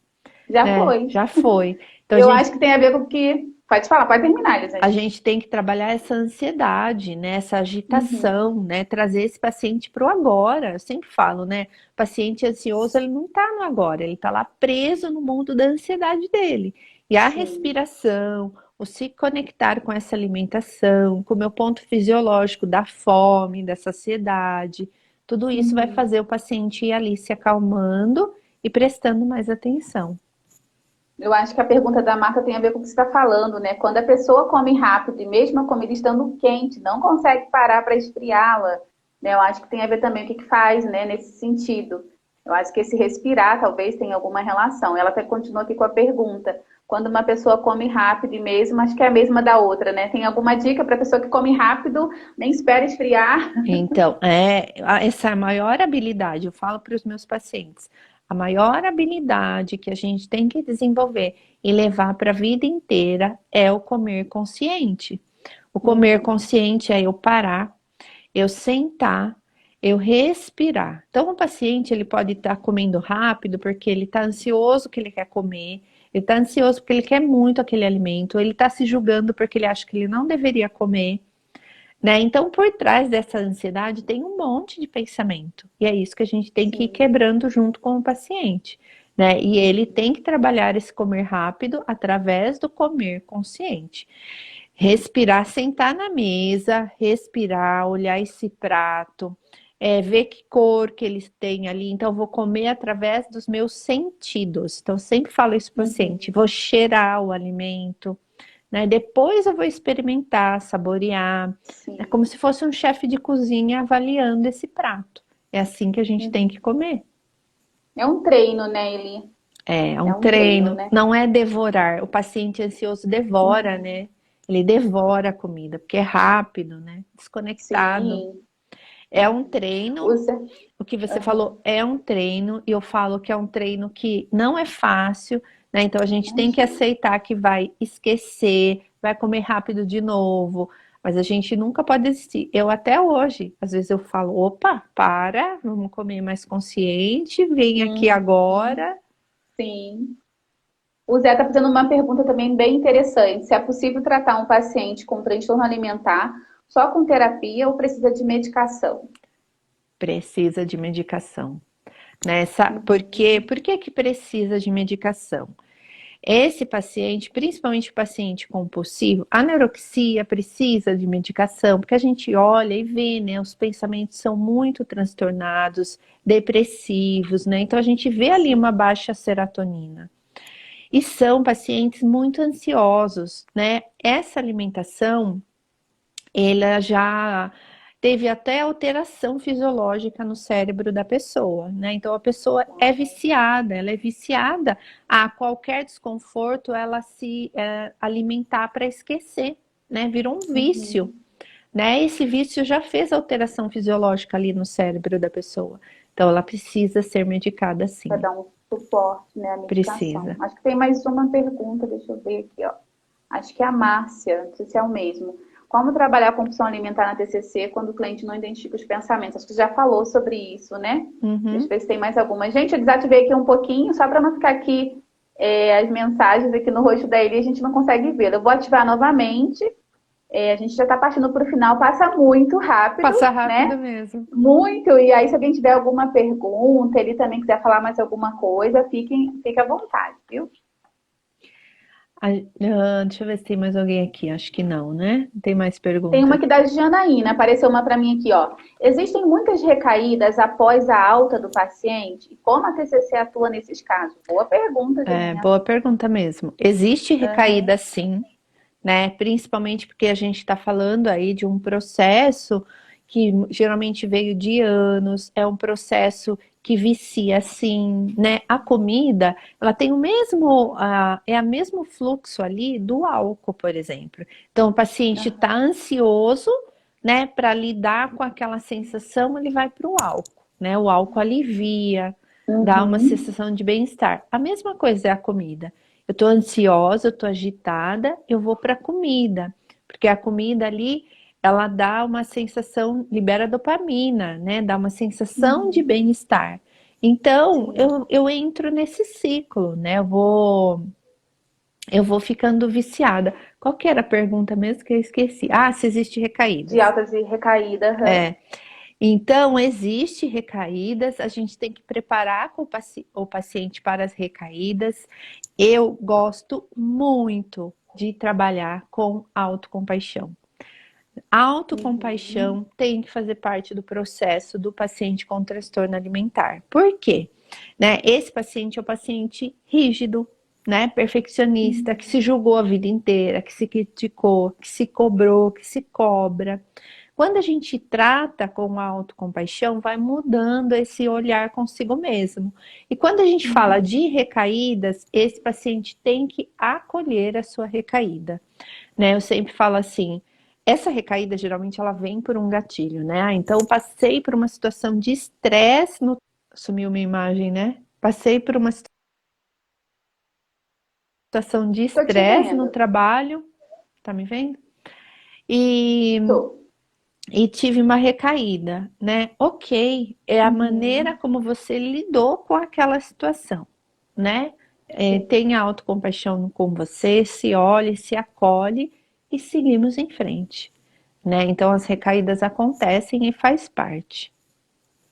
Já né? foi. Já foi. Então Eu acho que tem a ver com o que. Pode falar, pode terminar, a Elisângela. gente tem que trabalhar essa ansiedade, né? Essa Uhum. agitação, né? Trazer esse paciente para o agora. Eu sempre falo, né? O paciente ansioso, ele não está no agora, ele está lá preso no mundo da ansiedade dele. E a Sim. respiração, o se conectar com essa alimentação, com o meu ponto fisiológico da fome, da saciedade, tudo isso vai Uhum. fazer o paciente ir ali se acalmando e prestando mais atenção. Eu acho que a pergunta da Marta tem a ver com o que você está falando, né? Quando a pessoa come rápido e mesmo a comida estando quente, não consegue parar para esfriá-la, né? Eu acho que tem a ver também o que que faz, né? Nesse sentido. Eu acho que esse respirar talvez tenha alguma relação. Ela até continua aqui com a pergunta. Quando uma pessoa come rápido e mesmo, acho que é a mesma da outra, né? Tem alguma dica para a pessoa que come rápido, nem espera esfriar? Então, essa é a maior habilidade, eu falo para os meus pacientes, a maior habilidade que a gente tem que desenvolver e levar para a vida inteira é o comer consciente. O comer Uhum. consciente é eu parar, eu sentar, eu respirar. Então, o paciente ele pode estar comendo rápido porque ele está ansioso que ele quer comer, ele está ansioso porque ele quer muito aquele alimento, ele está se julgando porque ele acha que ele não deveria comer. Né? Então, por trás dessa ansiedade tem um monte de pensamento. E é isso que a gente tem que ir Sim. quebrando junto com o paciente. Né? E ele Uhum. tem que trabalhar esse comer rápido através do comer consciente. Respirar, sentar na mesa, respirar, olhar esse prato, ver que cor que eles têm ali. Então, eu vou comer através dos meus sentidos. Então, eu sempre falo isso para o paciente: Uhum. vou cheirar o alimento, né? Depois eu vou experimentar, saborear. É como Sim. se fosse um chefe de cozinha avaliando esse prato. É assim que a gente tem que Uhum. comer. É um treino, né, Eli? É um É um treino, treino, né? não é devorar. O paciente ansioso devora, Uhum. né? Ele devora a comida, porque é rápido, né? Desconectado. Sim. É um treino, Usa. o que você Aham. falou é um treino, e eu falo que é um treino que não é fácil, né? Então a gente tem que Imagina. aceitar que vai esquecer, vai comer rápido de novo, mas a gente nunca pode desistir. Eu até hoje, às vezes eu falo, opa, para, vamos comer mais consciente, vem aqui Uhum. agora. Sim. O Zé está fazendo uma pergunta também bem interessante. Se é possível tratar um paciente com transtorno alimentar só com terapia ou precisa de medicação? Precisa de medicação, né? Uhum. Por que que precisa de medicação? Esse paciente, principalmente o paciente compulsivo, a anorexia precisa de medicação, porque a gente olha e vê, né, os pensamentos são muito transtornados, depressivos, né? Então a gente vê ali uma Sim. baixa serotonina. E são pacientes muito ansiosos, né? Essa alimentação, ela já teve até alteração fisiológica no cérebro da pessoa, né? Então a pessoa é viciada, ela é viciada a qualquer desconforto, ela se alimentar para esquecer, né? Virou um vício, Uhum. né? Esse vício já fez alteração fisiológica ali no cérebro da pessoa. Então, ela precisa ser medicada Para sim. dar um suporte, né, à medicação. Precisa. Acho que tem mais uma pergunta, deixa eu ver aqui, ó. Acho que é a Márcia, não sei se é o mesmo. Como trabalhar a compulsão alimentar na TCC quando o cliente não identifica os pensamentos? Acho que já falou sobre isso, né? Deixa eu Uhum. ver se tem mais alguma. Gente, eu desativei aqui um pouquinho, só para não ficar aqui as mensagens aqui no rosto da Eli, a gente não consegue ver. Eu vou ativar novamente. A gente já está partindo para o final, passa muito rápido, Passa rápido né? mesmo. Muito. E aí, se alguém tiver alguma pergunta, ele também quiser falar mais alguma coisa, fique à vontade, viu? Deixa eu ver se tem mais alguém aqui. Acho que não, né? Não tem mais Tem uma pergunta. aqui da Janaína, apareceu uma para mim aqui, ó. Existem muitas recaídas após a alta do paciente? E como a TCC atua nesses casos? Boa pergunta, É, Janaína. boa pergunta mesmo. Existe Aham, recaída sim, né? Principalmente porque a gente está falando aí de um processo que geralmente veio de anos, é um processo que vicia sim, né? A comida, ela tem o mesmo, é o mesmo fluxo ali do álcool, por exemplo. Então, o paciente está aham. ansioso, né? Para lidar com aquela sensação, ele vai para o álcool, né? O álcool alivia, dá uma Uhum. sensação de bem-estar. A mesma coisa é a comida. Eu tô ansiosa, eu tô agitada, eu vou para a comida, porque a comida ali, ela dá uma sensação, libera dopamina, né? Dá uma sensação de Uhum. bem-estar. Então, Sim. eu entro nesse ciclo, né? Eu vou ficando viciada. Qual que era a pergunta mesmo que eu esqueci? Ah, se existe De recaídas. altas e recaída, aham. É, então, existe recaídas, a gente tem que preparar com o paciente para as recaídas. Eu gosto muito de trabalhar com autocompaixão. A Uhum. autocompaixão tem que fazer parte do processo do paciente com transtorno alimentar. Por quê? Né? Esse paciente é o paciente rígido, né? Perfeccionista, que Uhum. se julgou a vida inteira, que se criticou, que se cobrou, que se cobra. Quando a gente trata com a autocompaixão, vai mudando esse olhar consigo mesmo. E quando a gente fala Uhum. de recaídas, esse paciente tem que acolher a sua recaída, né? Eu sempre falo assim, essa recaída geralmente ela vem por um gatilho, né? Então passei por uma situação de estresse no... Sumiu minha imagem, né? Passei por uma situação de Tô te estresse no vendo. trabalho, tá me vendo? E Tô. tive uma recaída, né? Ok, é a maneira Uhum. como você lidou com aquela situação, né? Sim. Tenha autocompaixão com você, se olhe, se acolhe e seguimos em frente, né? Então as recaídas acontecem e faz parte.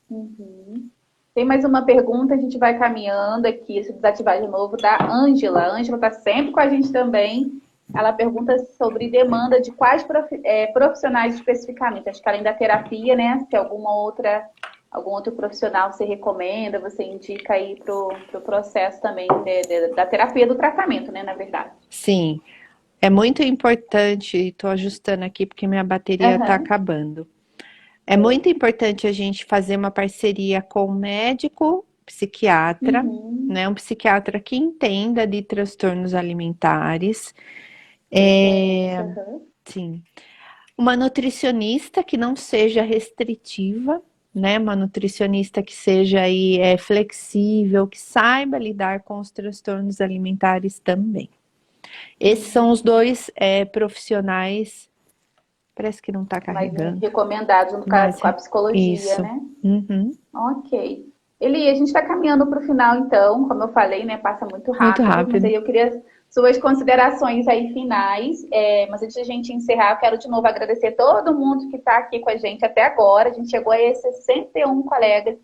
Uhum. Tem mais uma pergunta, a gente vai caminhando aqui, se desativar de novo, da Ângela. A Ângela está sempre com a gente também. Ela pergunta sobre demanda de quais profissionais especificamente. Acho que além da terapia, né? Se algum outro profissional você recomenda, você indica aí pro processo também da terapia do tratamento, né? Na verdade. Sim, é muito importante, estou ajustando aqui porque minha bateria está Aham. acabando. É muito importante a gente fazer uma parceria com o médico, psiquiatra, Uhum. né? Um psiquiatra que entenda de transtornos alimentares. Perfeito. É, Aham. sim. Uma nutricionista que não seja restritiva, né? Uma nutricionista que seja aí flexível, que saiba lidar com os transtornos alimentares também. Esses são os Uhum. dois profissionais. Parece que não está Mais carregando, recomendado junto com mas com a psicologia, isso. né? Uhum. Ok. Eli, a gente está caminhando para o final, então, como eu falei, né? Passa muito Muito rápido, mas rápido. aí eu queria suas considerações aí finais. Mas antes de a gente encerrar, eu quero de novo agradecer todo mundo que está aqui com a gente até agora. A gente chegou a esses 61 colegas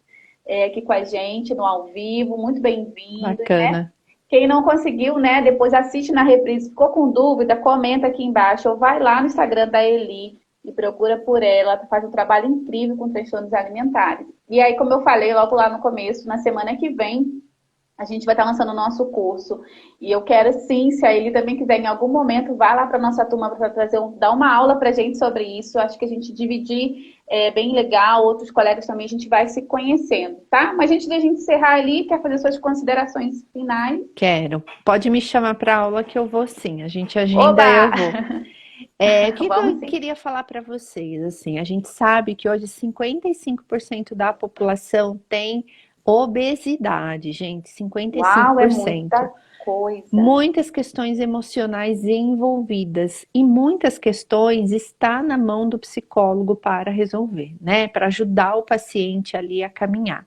aqui com a gente no ao vivo, muito bem-vindos, né? Bacana. Quem não conseguiu, né, depois assiste na reprise, ficou com dúvida, comenta aqui embaixo ou vai lá no Instagram da Eli e procura por ela, ela faz um trabalho incrível com transtornos alimentares. E aí, como eu falei logo lá no começo, na semana que vem, a gente vai estar lançando o nosso curso. E eu quero sim, se a Eli também quiser em algum momento, vá lá para a nossa turma para dar uma aula para a gente sobre isso. Acho que a gente dividir é bem legal, outros colegas também, a gente vai se conhecendo, tá? Mas antes da gente encerrar ali, quer fazer suas considerações finais? Quero. Pode me chamar para aula que eu vou sim. A gente agenda e Oba! eu vou. O que que eu Vamos sim. queria falar para vocês? Assim, a gente sabe que hoje 55% da população tem obesidade, gente, Uau, é 55%. muita coisa. Muitas questões emocionais envolvidas e muitas questões está na mão do psicólogo para resolver, né? Para ajudar o paciente ali a caminhar.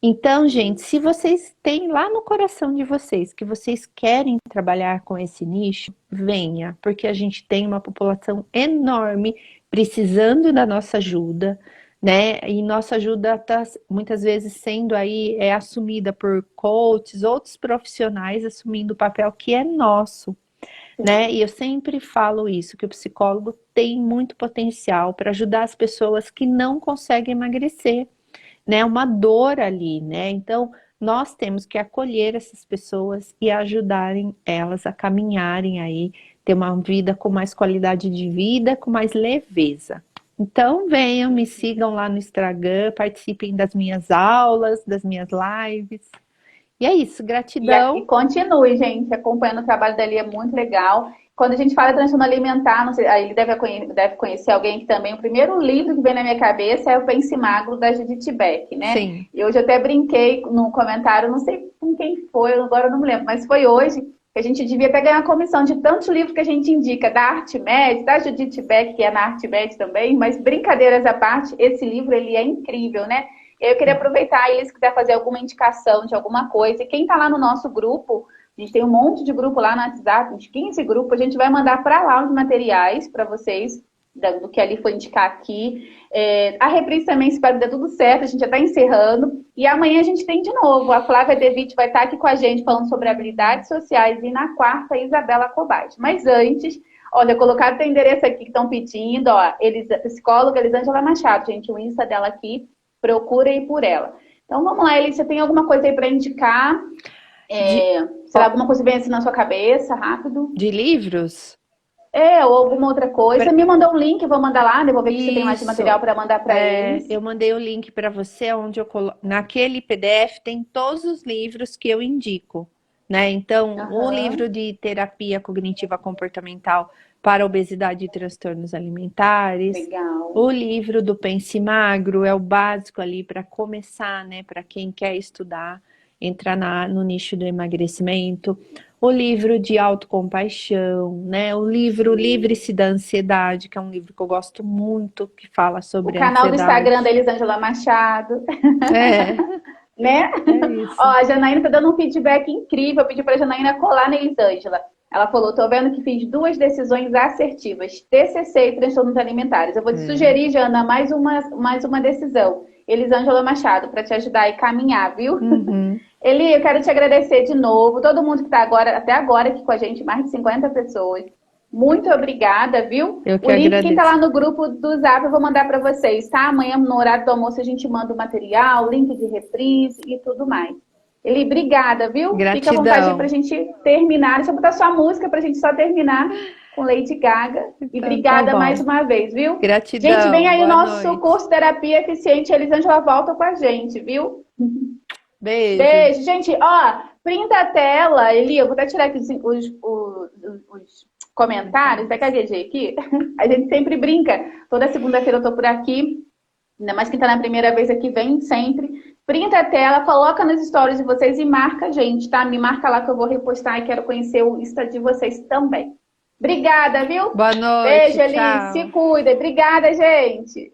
Então, gente, se vocês têm lá no coração de vocês que vocês querem trabalhar com esse nicho, venha, porque a gente tem uma população enorme precisando da nossa ajuda, né? E nossa ajuda está muitas vezes sendo aí assumida por coaches, outros profissionais assumindo o papel que é nosso, né? Sim. E eu sempre falo isso, que o psicólogo tem muito potencial para ajudar as pessoas que não conseguem emagrecer, né, uma dor ali, né? Então, nós temos que acolher essas pessoas e ajudarem elas a caminharem aí, ter uma vida com mais qualidade de vida, com mais leveza. Então, venham, me sigam lá no Instagram, participem das minhas aulas, das minhas lives. E é isso, E gratidão. continue, gente, acompanhando o trabalho dali, é muito legal. Quando a gente fala de transtorno alimentar, não sei, aí ele deve conhecer alguém que também, o primeiro livro que vem na minha cabeça é o Pense Magro, da Judith Beck, né? Sim, E hoje eu até brinquei no comentário, não sei com quem foi, agora eu não me lembro, mas foi hoje, que a gente devia até ganhar a comissão de tantos livros que a gente indica, da Artmed, da Judith Beck, que é na Artmed também, mas brincadeiras à parte, esse livro, ele é incrível, né? Eu queria aproveitar aí, se quiser fazer alguma indicação de alguma coisa. E quem está lá no nosso grupo, a gente tem um monte de grupo lá no WhatsApp, uns 15 grupos, a gente vai mandar para lá os materiais para vocês, do que ali foi indicar aqui. A reprise também, espero que dê tudo certo, a gente já está encerrando. E amanhã a gente tem de novo, a Flávia Devitt vai estar aqui com a gente falando sobre habilidades sociais e na quarta, a Isabela Cobate. Mas antes, olha, colocaram o endereço aqui que estão pedindo, ó, psicóloga Elisângela Machado, gente, o Insta dela aqui. Procura aí por ela. Então vamos lá, Elisa, você tem alguma coisa aí para indicar? de, Sei lá, alguma coisa bem assim na sua cabeça, rápido? de livros? Ou alguma outra coisa. Me mandou um link, eu vou mandar lá, né? Vou ver se tem mais de material Isso. para mandar para eles. Eu mandei o link para você, onde eu naquele PDF tem todos os livros que eu indico, né? Então, o livro Aham, de terapia cognitiva comportamental para obesidade e transtornos alimentares, legal. o livro do Pense Magro é o básico ali para começar, né? Para quem quer estudar, entrar no nicho do emagrecimento. O livro de autocompaixão, né? O livro Sim. Livre-se da Ansiedade, que é um livro que eu gosto muito, que fala O sobre a canal do Instagram da ansiedade. Elisângela Machado, É, né? é Ó, isso. a Janaína tá dando um feedback incrível. Eu pedi pra Janaína colar na Elisângela. Ela falou, tô vendo que fiz duas decisões assertivas, TCC e transtornos alimentares. Eu vou te É. sugerir, Jana, mais uma decisão. Elisângela Machado, para te ajudar a caminhar, viu? Uhum. Eli, eu quero te agradecer de novo, todo mundo que está agora, até agora aqui com a gente, mais de 50 pessoas. Muito obrigada, viu? Eu O que link, quem está lá agradeço. no grupo do Zap, eu vou mandar para vocês, tá? Amanhã, no horário do almoço, a gente manda o material, link de reprise e tudo mais. Eli, obrigada, viu? Fica à vontade aí para a Gratidão. gente terminar. Deixa eu botar sua música para a gente só terminar com Lady Gaga. E Então tá obrigada mais bom. uma vez, viu? Gente, vem Gratidão. aí o Boa nosso noite. curso Terapia Eficiente. A Elisângela volta com a gente, viu? Beijo. Beijo, gente. Ó, printa a tela, Eli. Eu vou até tirar aqui os comentários. Vai gaguejei aqui. A gente sempre brinca. Toda segunda-feira eu tô por aqui. Ainda mais quem tá na primeira vez aqui, vem sempre. Printa a tela, coloca nas stories de vocês e marca a gente, tá? Me marca lá que eu vou repostar e quero conhecer o Insta de vocês também. Obrigada, viu? Boa noite. Beijo, Eli. Se Tchau. cuida. Obrigada, gente.